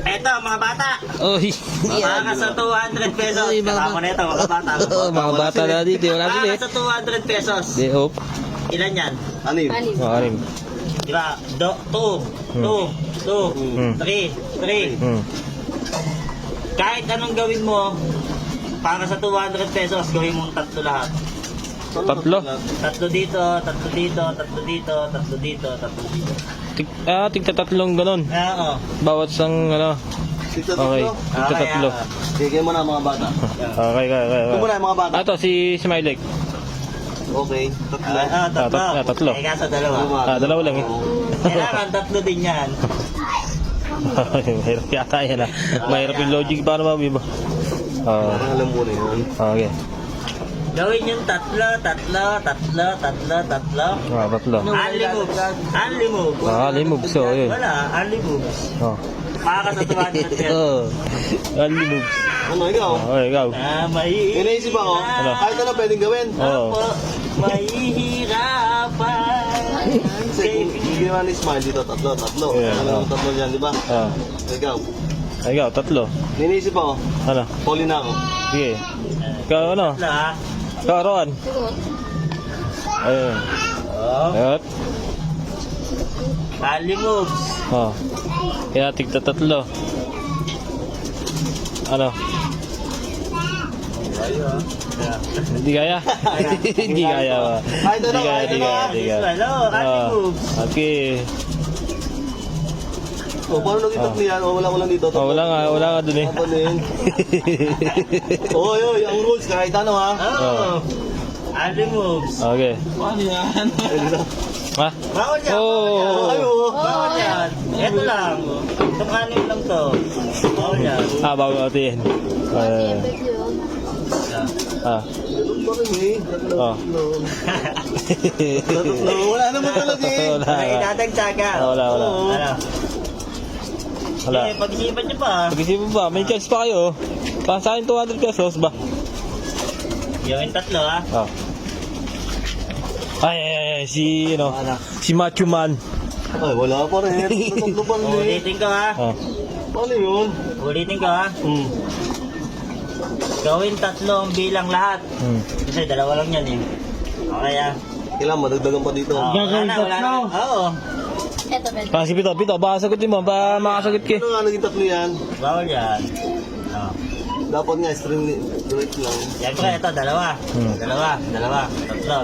Eto, mga bata. Oy. Para sa 200 pesos. Uy, mga Kasama na ito, mga bata. Oo, mga bata na dito. Wala sila Para eh. sa 200 pesos. Di, hop. Ilan yan? Anim. Makarim. Di ba? 2, 2, 2, 3. Hmm. Kahit anong gawin mo, para sa 200 pesos, gawin mong tatlo lahat. Tatlo. Tatlo dito, tatlo dito, tatlo dito, tatlo dito, tatlo dito. Tigta tatlong ganon. Oo. Bawat sang ano. Tigta Okay. tatlo. Tigta tatlo. Sige mo na mga bata. Okay. Ito muna yung mga bata. Ito si Smiley. Okay. Tatlo. Tatlo. Tatlo. Eh, kaso dalawa. Dalawa lang eh. Kailangan tatlo din yan. Mahirap yata yan ah. Mahirap yung logic para mabiba. Parang alam mo na yun. Okay. Gawin yung tatlo. Tatlo. Only moves. Only moves. Only moves. So, yun. Wala, only moves. Oh. Para sa 200 pesos. Oh. Only moves. Ano, ikaw? Okay, ikaw. Mahihirapan. Inaisip ako, Ano? kahit ano pwedeng gawin. Oo. Mahihirapan. Kasi kung ginawa ni Smile dito, tatlo. Yeah, Ano oh. yung tatlo dyan, di ba? Ah. Ikaw. Ikaw, tatlo. Inaisip ako, Ano? huli na ako. Sige. Ikaw ano? Tatlo ha. Ikaw, Roan. Ayun. Ayun. Only moves. Oh. Kaya tigta tatlo. Ano? Hindi kaya? Hindi kaya ba? Kahit ano, Hindi kaya. Hello, only moves. Okay. O, paano naging tatlo yan? O, wala ko lang dito. Oh, wala nga dun eh. Tatlo din. Oy, ang rules, kahit ano ha. Oh. Only moves. Okay. Paano yan? Ha? Bawal yan. Oh. Ayo. Bawal yan. Ito lang. Itong anim lang to. Bawal yan. Bago natin. Ganun pa rin eh. Oh. Tatlo. Wala naman talaga eh. Wala. Ay, natagsaga. Wala. Ano? Wala. Eh, pag-isipan niyo pa. Pag-isipan ba? May chance pa kayo. Para sa akin 200 pesos ba? Gawin tatlo ha. Oh. Ay, si, si Macho Man. Ay, wala pa rin. Tatlo pa rin eh. Ulitin ko ha. Oh. Paano yun? Ulitin ko ha. Gawin tatlong bilang lahat. Kasi dalawa lang yan eh. Okay ha. Kailangan madagdagan pa dito. Wala na. Oo. Si Pito, baka sagutin mo, baka makasagot ka. Ano nga naging tatlo yan? Bawal yan. Oh. Dapat nga straight lang. Siyempre, ito, dalawa.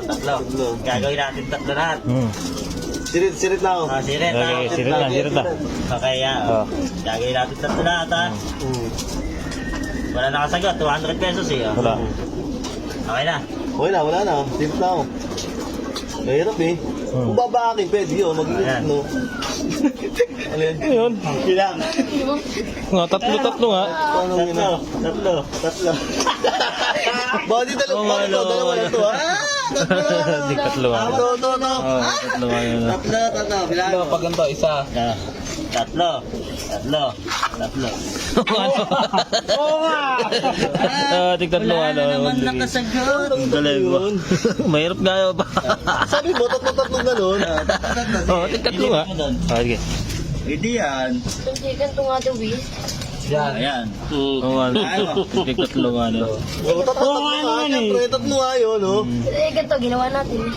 Tatlo. Gagawin natin tatlo lahat. Sirit na ako. Sirit ha. Okay, sirit na. Okay, Oh. gagawin natin tatlo lahat ha. Wala nakasagot, 200 pesos eh. Oh. Wala. Okay na. Okay na, wala na. Sirit na ako. Mahirap eh. Kung babaakin, pwede yun. Ayan. No. Ano yun? Ayun. Bilang. Nga, tatlo nga. Paano yun? Tatlo. Body dalawa lang to ha? Hindi tatlo nga. Ito. Oh, tatlo nga yun. Tatlo. Bilang. Pag ganito, isa. Tatlo. Oo nga! Tigtatlo nga. Wala naman nakasagot. Galing. Mahirap nga yun pa. Sabi mo, tatlo ganun. Oo, tigtatlo nga. Okay. Hindi yan. Hindi, ganito nga daw eh. Ayan. Oo nga. Tigtatlo nga. Tatlo nga, siyempre. Tatlo nga yun, no? Eh, ganito, ginawa natin eh.